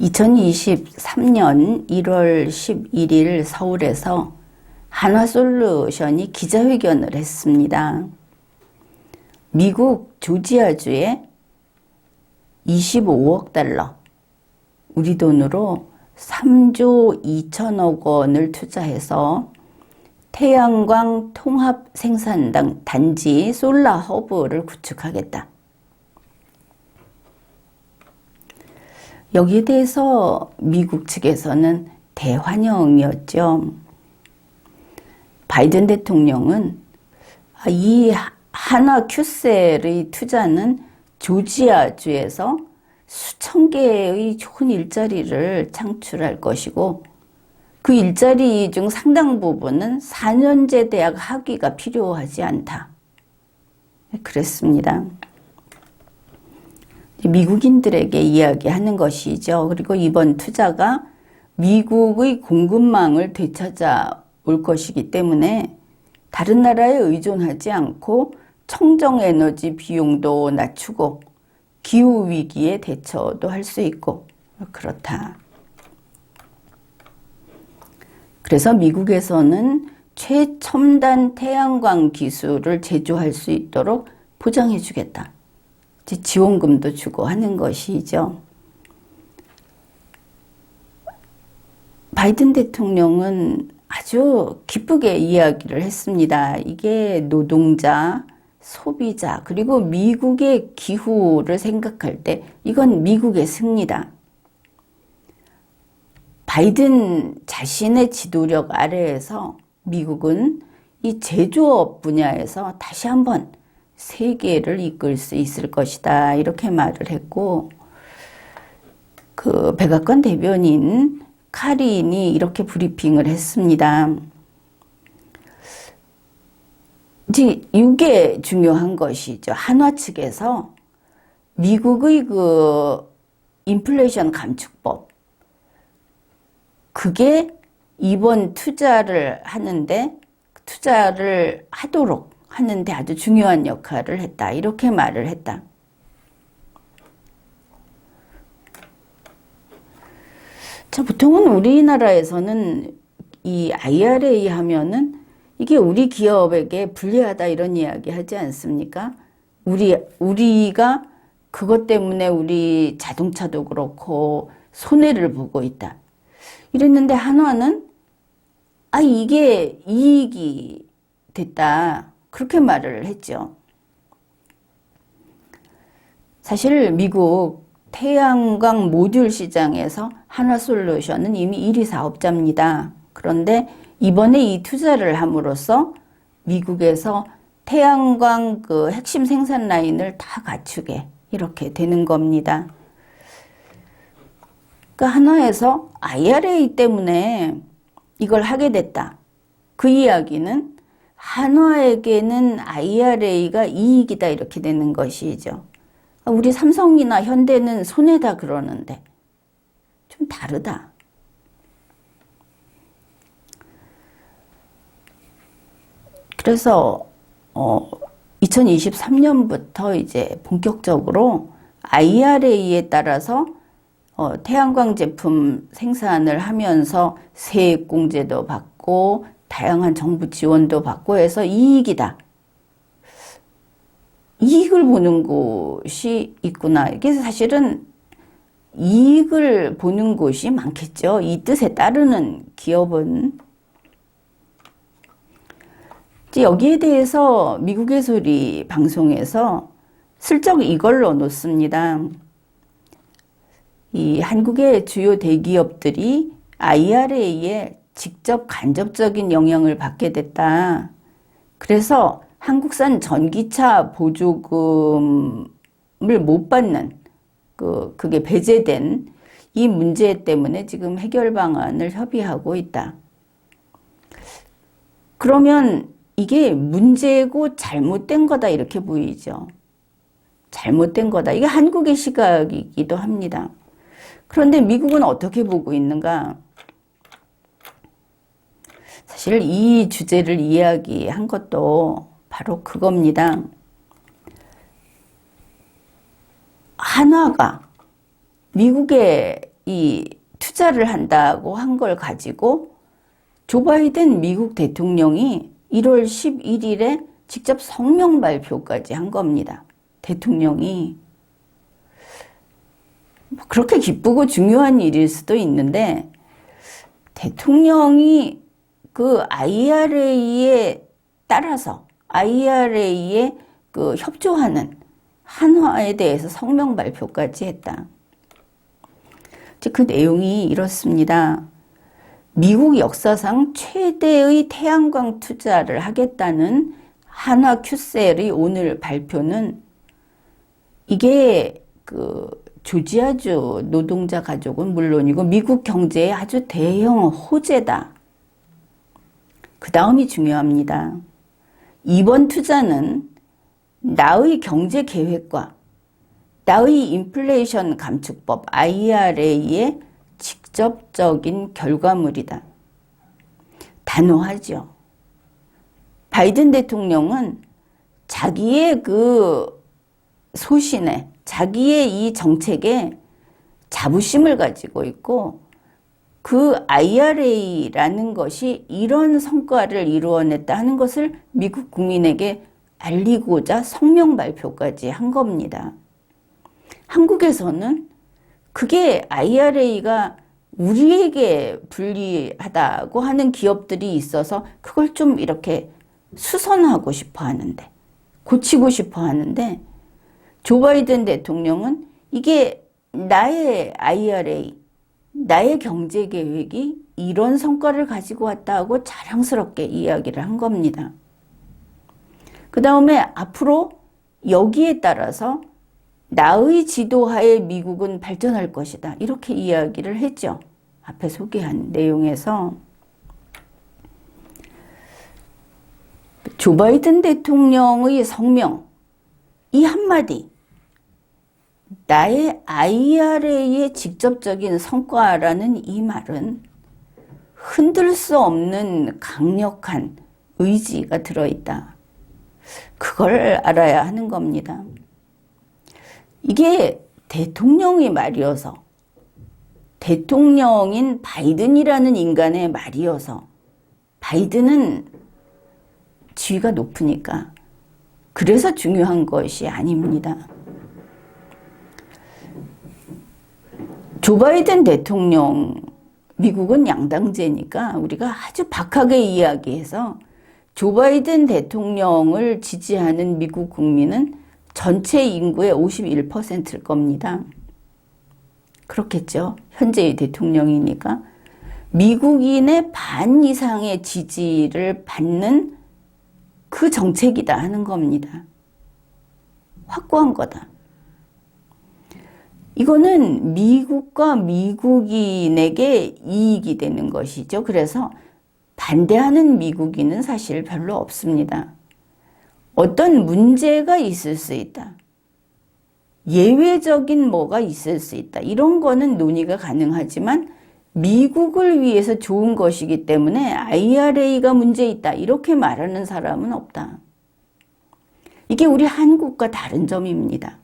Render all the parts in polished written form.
2023년 1월 11일 서울에서 한화솔루션이 기자회견을 했습니다. 미국 조지아주에 25억 달러, 우리 돈으로 3조 2천억 원을 투자해서 태양광 통합 생산 단지 솔라허브를 구축하겠다. 여기에 대해서 미국 측에서는 대환영이었죠. 바이든 대통령은 이 한화 큐셀의 투자는 조지아주에서 수천 개의 좋은 일자리를 창출할 것이고 그 일자리 중 상당 부분은 4년제 대학 학위가 필요하지 않다. 그랬습니다. 미국인들에게 이야기하는 것이죠. 그리고 이번 투자가 미국의 공급망을 되찾아 올 것이기 때문에 다른 나라에 의존하지 않고 청정에너지 비용도 낮추고 기후위기에 대처도 할 수 있고 그렇다. 그래서 미국에서는 최첨단 태양광 기술을 제조할 수 있도록 보장해 주겠다. 지원금도 주고 하는 것이죠. 바이든 대통령은 아주 기쁘게 이야기를 했습니다. 이게 노동자, 소비자, 그리고 미국의 기후를 생각할 때 이건 미국의 승리다. 바이든 자신의 지도력 아래에서 미국은 이 제조업 분야에서 다시 한번 세계를 이끌 수 있을 것이다. 이렇게 말을 했고, 그 백악관 대변인 카린이 이렇게 브리핑을 했습니다. 이제 이게 중요한 것이죠. 한화 측에서 미국의 그 인플레이션 감축법, 그게 이번 투자를 하도록 하는데 아주 중요한 역할을 했다. 이렇게 말을 했다. 자, 보통은 우리나라에서는 이 IRA 하면은 이게 우리 기업에게 불리하다 이런 이야기 하지 않습니까? 우리가 그것 때문에 우리 자동차도 그렇고 손해를 보고 있다. 이랬는데 한화는 이게 이익이 됐다. 그렇게 말을 했죠. 사실 미국 태양광 모듈 시장에서 한화솔루션은 이미 1위 사업자입니다. 그런데 이번에 이 투자를 함으로써 미국에서 태양광 그 핵심 생산 라인을 다 갖추게 이렇게 되는 겁니다. 그 한화에서 IRA 때문에 이걸 하게 됐다. 그 이야기는 한화에게는 IRA가 이익이다 이렇게 되는 것이죠. 우리 삼성이나 현대는 손해다 그러는데 좀 다르다. 그래서 2023년부터 이제 본격적으로 IRA에 따라서 태양광 제품 생산을 하면서 세액 공제도 받고 다양한 정부 지원도 받고 해서 이익이다. 이익을 보는 곳이 있구나. 이게 사실은 이익을 보는 곳이 많겠죠. 이 뜻에 따르는 기업은. 여기에 대해서 미국의 소리 방송에서 슬쩍 이걸 넣어놓습니다. 이 한국의 주요 대기업들이 IRA에 직접 간접적인 영향을 받게 됐다. 그래서 한국산 전기차 보조금을 못 받는 그게 배제된 이 문제 때문에 지금 해결 방안을 협의하고 있다. 그러면 이게 문제고 잘못된 거다 이렇게 보이죠. 잘못된 거다. 이게 한국의 시각이기도 합니다. 그런데 미국은 어떻게 보고 있는가? 사실 이 주제를 이야기한 것도 바로 그겁니다. 한화가 미국의 이 투자를 한다고 한 걸 가지고 조 바이든 미국 대통령이 1월 11일에 직접 성명 발표까지 한 겁니다. 대통령이 그렇게 기쁘고 중요한 일일 수도 있는데 대통령이 그 IRA에 따라서 IRA에 그 협조하는 한화에 대해서 성명 발표까지 했다. 그 내용이 이렇습니다. 미국 역사상 최대의 태양광 투자를 하겠다는 한화 큐셀의 오늘 발표는 이게 그 조지아주 노동자 가족은 물론이고 미국 경제에 아주 대형 호재다. 그 다음이 중요합니다. 이번 투자는 나의 경제 계획과 나의 인플레이션 감축법 IRA의 직접적인 결과물이다. 단호하죠. 바이든 대통령은 자기의 그 소신에, 자기의 이 정책에 자부심을 가지고 있고 그 IRA라는 것이 이런 성과를 이루어냈다 하는 것을 미국 국민에게 알리고자 성명 발표까지 한 겁니다. 한국에서는 그게 IRA가 우리에게 불리하다고 하는 기업들이 있어서 그걸 좀 이렇게 수선하고 싶어 하는데, 고치고 싶어 하는데, 조 바이든 대통령은 이게 나의 IRA, 나의 경제 계획이 이런 성과를 가지고 왔다고 자랑스럽게 이야기를 한 겁니다. 그 다음에 앞으로 여기에 따라서 나의 지도하에 미국은 발전할 것이다. 이렇게 이야기를 했죠. 앞에 소개한 내용에서. 조 바이든 대통령의 성명, 이 한마디, 나의 IRA의 직접적인 성과라는 이 말은 흔들 수 없는 강력한 의지가 들어있다. 그걸 알아야 하는 겁니다. 이게 대통령의 말이어서, 대통령인 바이든이라는 인간의 말이어서, 바이든은 지위가 높으니까 그래서 중요한 것이 아닙니다. 조 바이든 대통령, 미국은 양당제니까 우리가 아주 박하게 이야기해서 조 바이든 대통령을 지지하는 미국 국민은 전체 인구의 51%일 겁니다. 그렇겠죠. 현재의 대통령이니까. 미국인의 반 이상의 지지를 받는 그 정책이다 하는 겁니다. 확고한 거다. 이거는 미국과 미국인에게 이익이 되는 것이죠. 그래서 반대하는 미국인은 사실 별로 없습니다. 어떤 문제가 있을 수 있다. 예외적인 뭐가 있을 수 있다. 이런 거는 논의가 가능하지만 미국을 위해서 좋은 것이기 때문에 IRA가 문제 있다. 이렇게 말하는 사람은 없다. 이게 우리 한국과 다른 점입니다.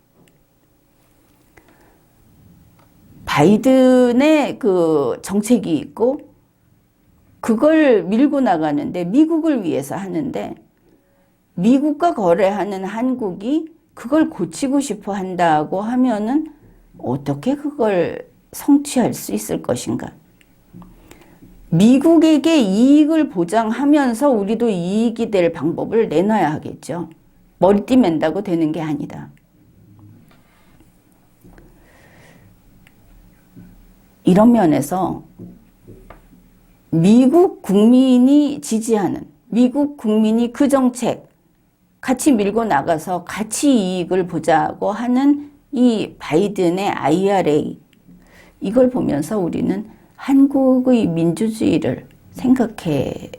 바이든의 그 정책이 있고 그걸 밀고 나가는데 미국을 위해서 하는데 미국과 거래하는 한국이 그걸 고치고 싶어 한다고 하면은 어떻게 그걸 성취할 수 있을 것인가? 미국에게 이익을 보장하면서 우리도 이익이 될 방법을 내놔야 하겠죠. 머리띠 맨다고 되는 게 아니다. 이런 면에서 미국 국민이 지지하는, 미국 국민이 그 정책 같이 밀고 나가서 같이 이익을 보자고 하는 이 바이든의 IRA, 이걸 보면서 우리는 한국의 민주주의를 생각해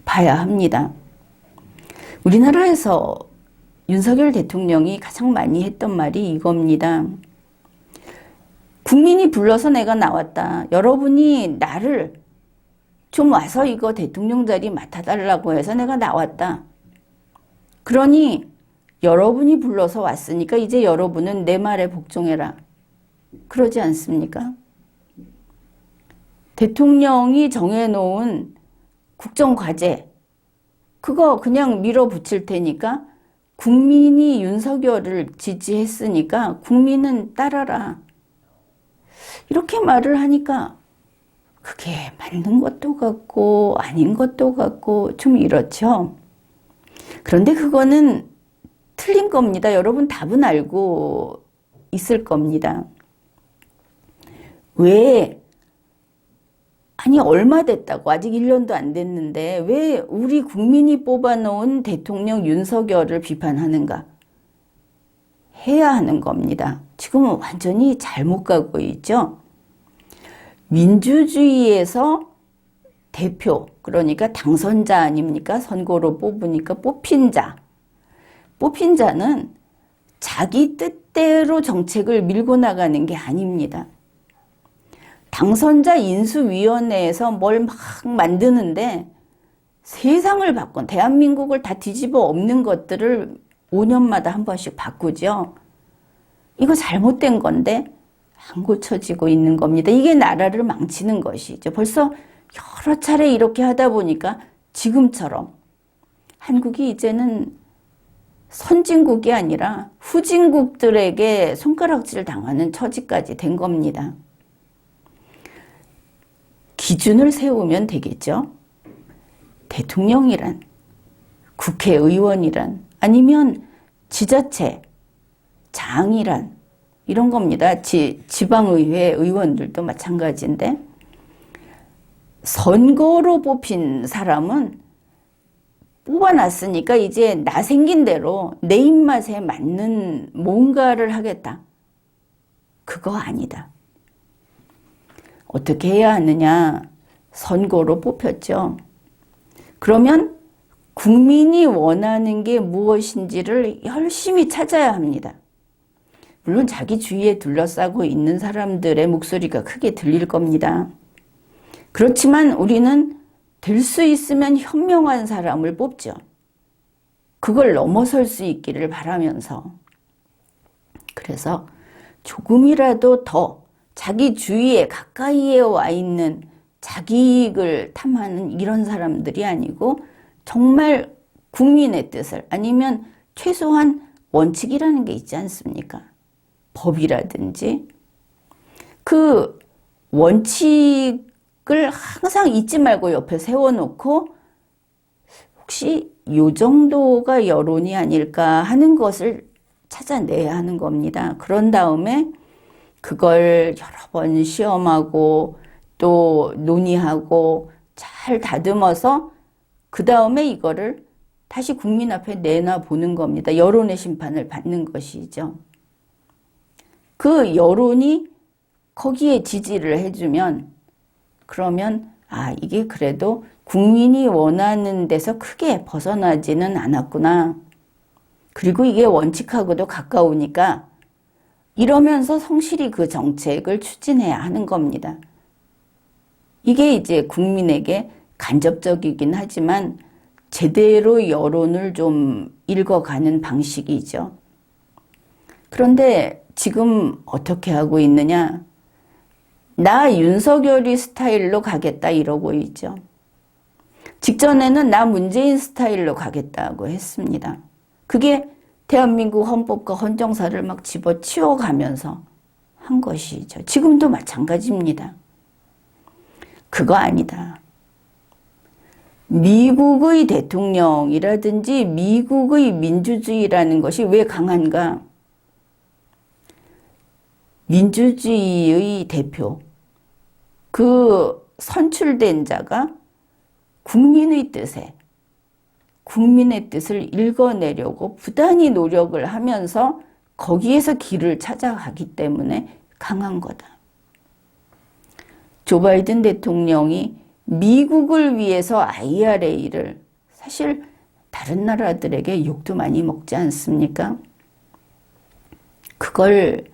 봐야 합니다. 우리나라에서 윤석열 대통령이 가장 많이 했던 말이 이겁니다. 국민이 불러서 내가 나왔다. 여러분이 나를 좀 와서 이거 대통령 자리 맡아달라고 해서 내가 나왔다. 그러니 여러분이 불러서 왔으니까 이제 여러분은 내 말에 복종해라. 그러지 않습니까? 대통령이 정해놓은 국정과제, 그거 그냥 밀어붙일 테니까 국민이 윤석열을 지지했으니까 국민은 따라라. 이렇게 말을 하니까 그게 맞는 것도 같고 아닌 것도 같고 좀 이렇죠. 그런데 그거는 틀린 겁니다. 여러분 답은 알고 있을 겁니다. 왜? 아니 얼마 됐다고 아직 1년도 안 됐는데 왜 우리 국민이 뽑아놓은 대통령 윤석열을 비판하는가? 해야 하는 겁니다. 지금은 완전히 잘못 가고 있죠. 민주주의에서 대표, 그러니까 당선자 아닙니까? 선거로 뽑으니까 뽑힌 자. 뽑힌 자는 자기 뜻대로 정책을 밀고 나가는 게 아닙니다. 당선자 인수위원회에서 뭘 막 만드는데 세상을 바꾼, 대한민국을 다 뒤집어 엎는 것들을 5년마다 한 번씩 바꾸죠. 이거 잘못된 건데 안 고쳐지고 있는 겁니다. 이게 나라를 망치는 것이죠. 벌써 여러 차례 이렇게 하다 보니까 지금처럼 한국이 이제는 선진국이 아니라 후진국들에게 손가락질 당하는 처지까지 된 겁니다. 기준을 세우면 되겠죠. 대통령이란, 국회의원이란, 아니면 지자체, 장이란 이런 겁니다. 지방의회 의원들도 마찬가지인데 선거로 뽑힌 사람은 뽑아놨으니까 이제 나 생긴 대로 내 입맛에 맞는 뭔가를 하겠다. 그거 아니다. 어떻게 해야 하느냐? 선거로 뽑혔죠. 그러면 국민이 원하는 게 무엇인지를 열심히 찾아야 합니다. 물론 자기 주위에 둘러싸고 있는 사람들의 목소리가 크게 들릴 겁니다. 그렇지만 우리는 될 수 있으면 현명한 사람을 뽑죠. 그걸 넘어설 수 있기를 바라면서. 그래서 조금이라도 더 자기 주위에 가까이에 와 있는 자기 이익을 탐하는 이런 사람들이 아니고 정말 국민의 뜻을, 아니면 최소한 원칙이라는 게 있지 않습니까? 법이라든지 그 원칙을 항상 잊지 말고 옆에 세워놓고 혹시 이 정도가 여론이 아닐까 하는 것을 찾아내야 하는 겁니다. 그런 다음에 그걸 여러 번 시험하고 또 논의하고 잘 다듬어서 그 다음에 이거를 다시 국민 앞에 내놔보는 겁니다. 여론의 심판을 받는 것이죠. 그 여론이 거기에 지지를 해주면 그러면 아, 이게 그래도 국민이 원하는 데서 크게 벗어나지는 않았구나. 그리고 이게 원칙하고도 가까우니까 이러면서 성실히 그 정책을 추진해야 하는 겁니다. 이게 이제 국민에게 간접적이긴 하지만 제대로 여론을 좀 읽어가는 방식이죠. 그런데 지금 어떻게 하고 있느냐? 나 윤석열이 스타일로 가겠다 이러고 있죠. 직전에는 나 문재인 스타일로 가겠다고 했습니다. 그게 대한민국 헌법과 헌정사를 막 집어치워가면서 한 것이죠. 지금도 마찬가지입니다. 그거 아니다. 미국의 대통령이라든지 미국의 민주주의라는 것이 왜 강한가? 민주주의의 대표, 그 선출된 자가 국민의 뜻을 읽어내려고 부단히 노력을 하면서 거기에서 길을 찾아가기 때문에 강한 거다. 조 바이든 대통령이 미국을 위해서 IRA를 사실 다른 나라들에게 욕도 많이 먹지 않습니까? 그걸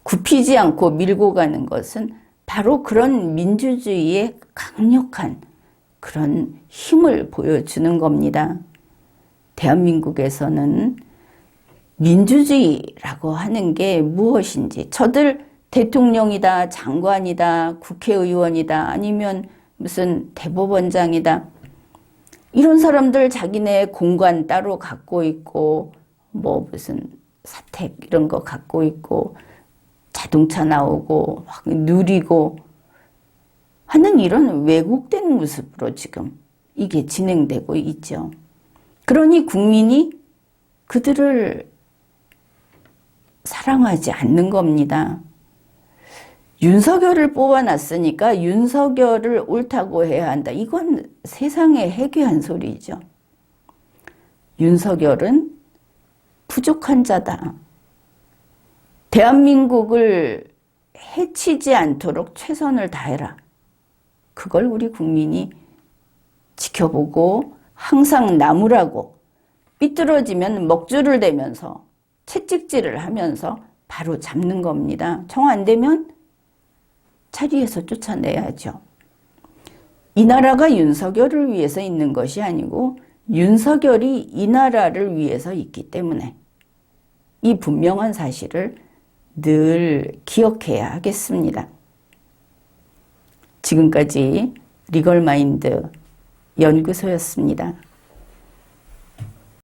굽히지 않고 밀고 가는 것은 바로 그런 민주주의의 강력한 그런 힘을 보여주는 겁니다. 대한민국에서는 민주주의라고 하는 게 무엇인지 저들 대통령이다, 장관이다, 국회의원이다, 아니면 무슨 대법원장이다. 이런 사람들 자기네 공간 따로 갖고 있고, 뭐 무슨 사택 이런 거 갖고 있고, 자동차 나오고, 막 누리고 하는 이런 왜곡된 모습으로 지금 이게 진행되고 있죠. 그러니 국민이 그들을 사랑하지 않는 겁니다. 윤석열을 뽑아놨으니까 윤석열을 옳다고 해야 한다. 이건 세상에 해괴한 소리죠. 윤석열은 부족한 자다. 대한민국을 해치지 않도록 최선을 다해라. 그걸 우리 국민이 지켜보고 항상 나무라고 삐뚤어지면 먹줄을 대면서 채찍질을 하면서 바로 잡는 겁니다. 정 안 되면 자리에서 쫓아내야죠. 이 나라가 윤석열을 위해서 있는 것이 아니고 윤석열이 이 나라를 위해서 있기 때문에 이 분명한 사실을 늘 기억해야 하겠습니다. 지금까지 리걸마인드 연구소였습니다.